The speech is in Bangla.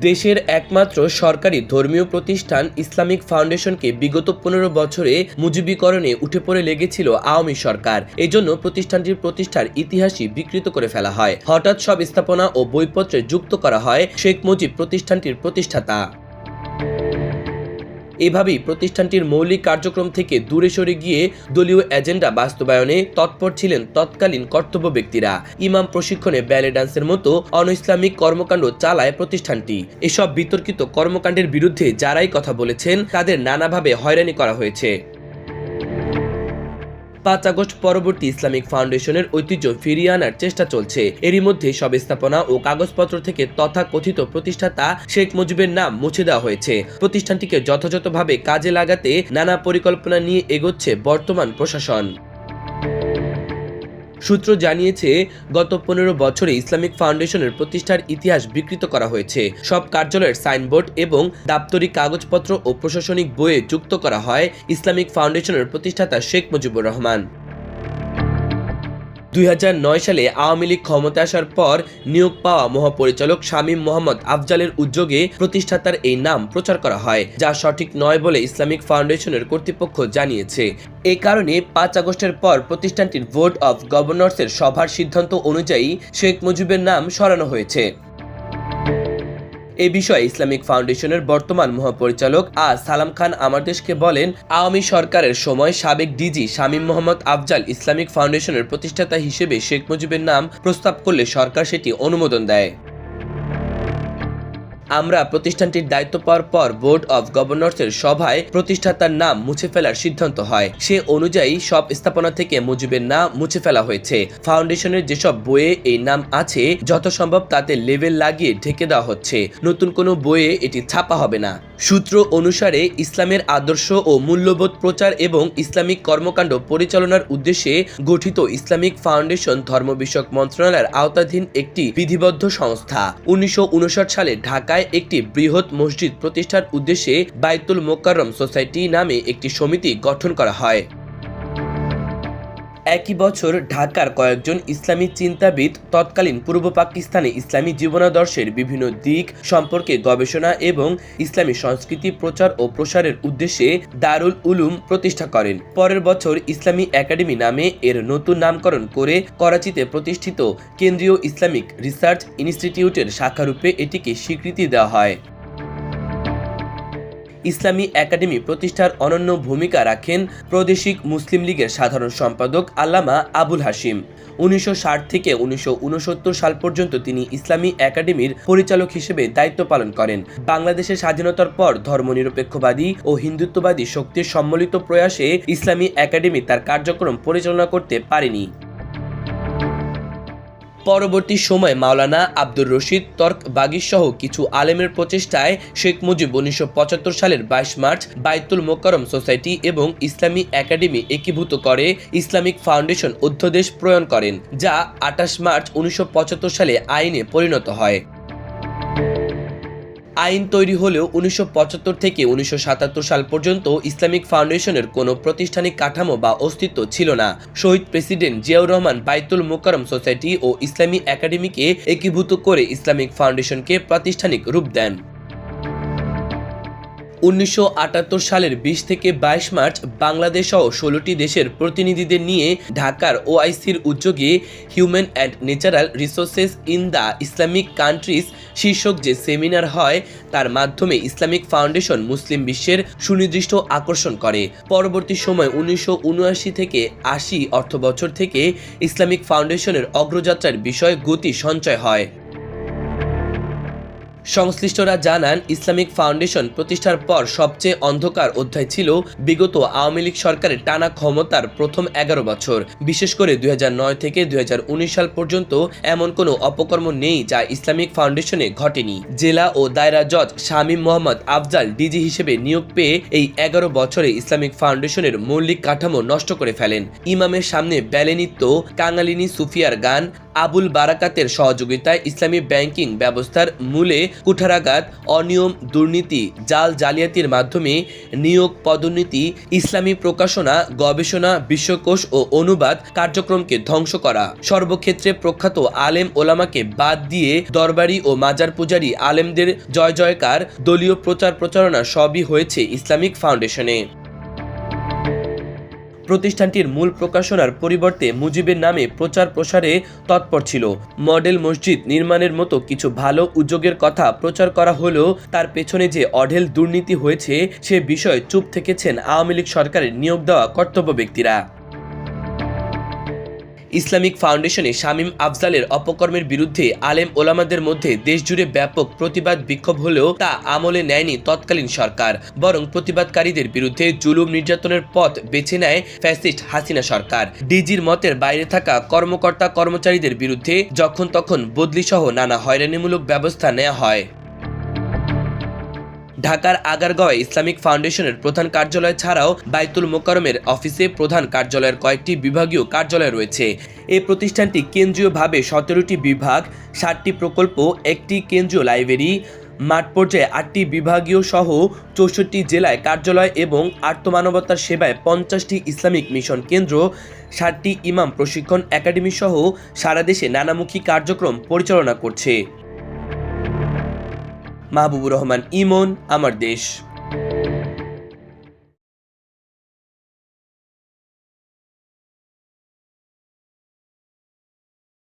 দেশের একমাত্র সরকারি ধর্মীয় প্রতিষ্ঠান ইসলামিক ফাউন্ডেশনকে বিগত ১৫ বছরে মুজিবীকরণে উঠে পড়ে লেগেছিল আওয়ামী সরকার। এজন্য প্রতিষ্ঠানটির প্রতিষ্ঠার ইতিহাসই বিকৃত করে ফেলা হয়। হঠাৎ সব স্থাপনা ও বইপত্রে যুক্ত করা হয় শেখ মুজিব প্রতিষ্ঠানটির প্রতিষ্ঠাতা। এভাবেই প্রতিষ্ঠানটির মৌলিক কার্যক্রম থেকে দূরে সরে গিয়ে দলীয় এজেন্ডা বাস্তবায়নে তৎপর ছিলেন তৎকালীন কর্তব্য ব্যক্তিরা। ইমাম প্রশিক্ষণে ব্যালে ডান্সের মতো অনৈসলামিক কর্মকাণ্ড চালায় প্রতিষ্ঠানটি। এসব বিতর্কিত কর্মকাণ্ডের বিরুদ্ধে যারাই কথা বলেছেন তাদের নানাভাবে হয়রানি করা হয়েছে। ৫ আগস্ট পরবর্তী ইসলামিক ফাউন্ডেশনের ঐতিহ্য ফিরিয়ে আনার চেষ্টা চলছে। এরই মধ্যে সব স্থাপনা ও কাগজপত্র থেকে তথাকথিত প্রতিষ্ঠাতা শেখ মুজিবের নাম মুছে দেওয়া হয়েছে। প্রতিষ্ঠানটিকে যথাযথভাবে কাজে লাগাতে নানা পরিকল্পনা নিয়ে এগোচ্ছে বর্তমান প্রশাসন। সূত্র জানিয়েছে, গত ১৫ বছরে ইসলামিক ফাউন্ডেশনের প্রতিষ্ঠার ইতিহাস বিকৃত করা হয়েছে। সব কার্যালয়ের সাইনবোর্ড এবং দাপ্তরিক কাগজপত্র ও প্রশাসনিক বইয়ে যুক্ত করা হয় ইসলামিক ফাউন্ডেশনের প্রতিষ্ঠাতা শেখ মুজিবুর রহমান। ২০০৯ সালে আওয়ামী লীগ ক্ষমতা আসার পর নিয়োগ পাওয়া মহাপরিচালক শামীম মোহাম্মদ আফজালের উদ্যোগে প্রতিষ্ঠাতার এই নাম প্রচার করা হয়, যা সঠিক নয় বলে ইসলামিক ফাউন্ডেশনের কর্তৃপক্ষ জানিয়েছে। এ কারণে ৫ আগস্টের পর প্রতিষ্ঠানটির বোর্ড অব গভর্নর্সের সভার সিদ্ধান্ত অনুযায়ী শেখ মুজিবের নাম সরানো হয়েছে। এ বিষয়ে ইসলামিক ফাউন্ডেশনের বর্তমান মহাপরিচালক সালাম খান আমার দেশকে বলেন, আওয়ামী সরকারের সময় সাবেক ডিজি শামীম মোহাম্মদ আফজাল ইসলামিক ফাউন্ডেশনের প্রতিষ্ঠাতা হিসেবে শেখ মুজিবের নাম প্রস্তাব করলে সরকার সেটি অনুমোদন দেয়। আমরা প্রতিষ্ঠানটির দায়িত্ব পাওয়ার পর বোর্ড অব গভর্নর্সের সভায় প্রতিষ্ঠাতার নাম মুছে ফেলার সিদ্ধান্ত হয়। সে অনুযায়ী সব স্থাপনা থেকে মুজিবের নাম মুছে ফেলা হয়েছে। ফাউন্ডেশনের যেসব বইয়ে এই নাম আছে যথাসম্ভব তাতে লেবেল লাগিয়ে ঢেকে দেওয়া হচ্ছে। নতুন কোনো বইয়ে এটি ছাপা হবে না। সূত্র অনুসারে ইসলামের আদর্শ ও মূল্যবোধ প্রচার এবং ইসলামিক কর্মকাণ্ড পরিচালনার উদ্দেশ্যে গঠিত ইসলামিক ফাউন্ডেশন ধর্ম বিষয়ক মন্ত্রণালয়ের আওতাধীন একটি বিধিবদ্ধ সংস্থা। ১৯৫৯ সালে ঢাকায় একটি বৃহৎ মসজিদ প্রতিষ্ঠার উদ্দেশ্যে বাইতুল মোকাররম সোসাইটি নামে একটি সমিতি গঠন করা হয়। একই বছর ঢাকার কয়েকজন ইসলামী চিন্তাবিদ তৎকালীন পূর্ব পাকিস্তানে ইসলামী জীবনাদর্শের বিভিন্ন দিক সম্পর্কে গবেষণা এবং ইসলামী সংস্কৃতি প্রচার ও প্রসারের উদ্দেশ্যে দারুল উলুম প্রতিষ্ঠা করেন। পরের বছর ইসলামী একাডেমি নামে এর নতুন নামকরণ করে করাচিতে প্রতিষ্ঠিত কেন্দ্রীয় ইসলামিক রিসার্চ ইনস্টিটিউটের শাখারূপে এটিকে স্বীকৃতি দেওয়া হয়। ইসলামী একাডেমি প্রতিষ্ঠার অনন্য ভূমিকা রাখেন প্রাদেশিক মুসলিম লীগের সাধারণ সম্পাদক আল্লামা আবুল হাশিম। ১৯৬০ থেকে ১৯৬৯ সাল পর্যন্ত তিনি ইসলামী একাডেমির পরিচালক হিসেবে দায়িত্ব পালন করেন। বাংলাদেশের স্বাধীনতার পর ধর্মনিরপেক্ষবাদী ও হিন্দুত্ববাদী শক্তির সম্মিলিত প্রয়াসে ইসলামী একাডেমি তার কার্যক্রম পরিচালনা করতে পারেনি। পরবর্তী সময়ে মাওলানা আব্দুর রশিদ তর্কবাগী সহ কিছু আলেমের প্রচেষ্টায় শেখ মুজিব ১৯৭৫ সালের ২২ মার্চ বাইতুল মোকাররম সোসাইটি এবং ইসলামী একাডেমি একীভূত করে ইসলামিক ফাউন্ডেশন অধ্যাদেশ প্রণয়ন করেন, যা ২৮ মার্চ ১৯৭৫ সালে আইনে পরিণত হয়। আইন তৈরি হলেও ১৯৭৫ থেকে ১৯৭৭ সাল পর্যন্ত ইসলামিক ফাউন্ডেশনের কোনো প্রাতিষ্ঠানিক কাঠামো বা অস্তিত্ব ছিল না। শহীদ প্রেসিডেন্ট জিয়াউর রহমান বাইতুল মোকাররম সোসাইটি ও ইসলামী একাডেমিকে একীভূত করে ইসলামিক ফাউন্ডেশনকে প্রাতিষ্ঠানিক রূপ দেন। ১৯৭৮ সালের ২০ থেকে ২২ মার্চ বাংলাদেশ সহ ১৬টি দেশের প্রতিনিধিদের নিয়ে ঢাকার ওআইসির উদ্যোগে human and natural resources in the Islamic countries শীর্ষক যে সেমিনার হয় তার মাধ্যমে ইসলামিক ফাউন্ডেশন মুসলিম বিশ্বের সুনির্দিষ্ট আকর্ষণ করে। পরবর্তী সময় ১৯৭৯ থেকে ৮০ অর্থবছর থেকে ইসলামিক ফাউন্ডেশনের অগ্রযাত্রার বিষয়ে গতি সঞ্চয় হয়। সংশ্লিষ্টরা জানান, ইসলামিক ফাউন্ডেশন প্রতিষ্ঠার পর সবচেয়ে অন্ধকার অধ্যায় ছিল বিগত আওয়ামী লীগ সরকারের টানা ক্ষমতার প্রথম ১১ বছর। বিশেষ করে ২০০৯ থেকে ২০১৯ সাল পর্যন্ত এমন কোনো অপকর্ম নেই যা ইসলামিক ফাউন্ডেশনে ঘটেনি। জেলা ও দায়রা জজ শামীম মোহাম্মদ আফজাল ডিজি হিসেবে নিয়োগ পেয়ে এই ১১ বছরে ইসলামিক ফাউন্ডেশনের মৌলিক কাঠামো নষ্ট করে ফেলেন। ইমামের সামনে ব্যালে নৃত্য, কাঙালিনী সুফিয়ার গান, আবুল বারাকাতের সহযোগিতায় ইসলামী ব্যাংকিং ব্যবস্থার মূলে কুঠারাঘাত, অনিয়ম, দুর্নীতি, জালিয়াতির মাধ্যমে নিয়োগ, পদোন্নতি, ইসলামী প্রকাশনা, গবেষণা, বিশ্বকোষ ও অনুবাদ কার্যক্রমকে ধ্বংস করা, সর্বক্ষেত্রে প্রখ্যাত আলেম ওলামাকে বাদ দিয়ে দরবারি ও মাজার পূজারী আলেমদের জয়জয়কার, দলীয় প্রচার প্রচারণা সবই হয়েছে ইসলামিক ফাউন্ডেশনে। প্রতিষ্ঠানটির মূল প্রকাশনার পরিবর্তে মুজিবের নামে প্রচার প্রসারে তৎপর ছিল। মডেল মসজিদ নির্মাণের মতো কিছু ভালো উদ্যোগের কথা প্রচার করা হলেও তার পেছনে যে অঢেল দুর্নীতি হয়েছে সে বিষয়ে চুপ থেকেছেন আওয়ামী লীগ সরকারের নিয়োগ দেওয়া কর্তব্য ব্যক্তিরা। ইসলামিক ফাউন্ডেশনে শামীম আফজালের অপকর্মের বিরুদ্ধে আলেম ওলামাদের মধ্যে দেশজুড়ে ব্যাপক প্রতিবাদ বিক্ষোভ হলেও তা আমলে নেয়নি তৎকালীন সরকার, বরং প্রতিবাদকারীদের বিরুদ্ধে জুলুম নির্যাতনের পথ বেছে নেয় ফ্যাসিস্ট হাসিনা সরকার। ডিজির মতের বাইরে থাকা কর্মকর্তা কর্মচারীদের বিরুদ্ধে যখন তখন বদলিসহ নানা হয়রানিমূলক ব্যবস্থা নেওয়া হয়। ঢাকার আগারগাঁওয়ে ইসলামিক ফাউন্ডেশনের প্রধান কার্যালয় ছাড়াও বাইতুল মোকাররমের অফিসে প্রধান কার্যালয়ের কয়েকটি বিভাগীয় কার্যালয় রয়েছে। এই প্রতিষ্ঠানটি কেন্দ্রীয়ভাবে 17টি বিভাগ, 7টি প্রকল্প, একটি কেন্দ্রীয় লাইব্রেরি, মাঠ পর্যায়ে 8টি বিভাগীয় সহ 64টি জেলায় কার্যালয় এবং আর্তমানবতার সেবায় 50টি ইসলামিক মিশন কেন্দ্র, 7টি ইমাম প্রশিক্ষণ একাডেমি সহ সারা দেশে নানামুখী কার্যক্রম পরিচালনা করছে। মাহবুবুর রহমান ইমন, আমার দেশ।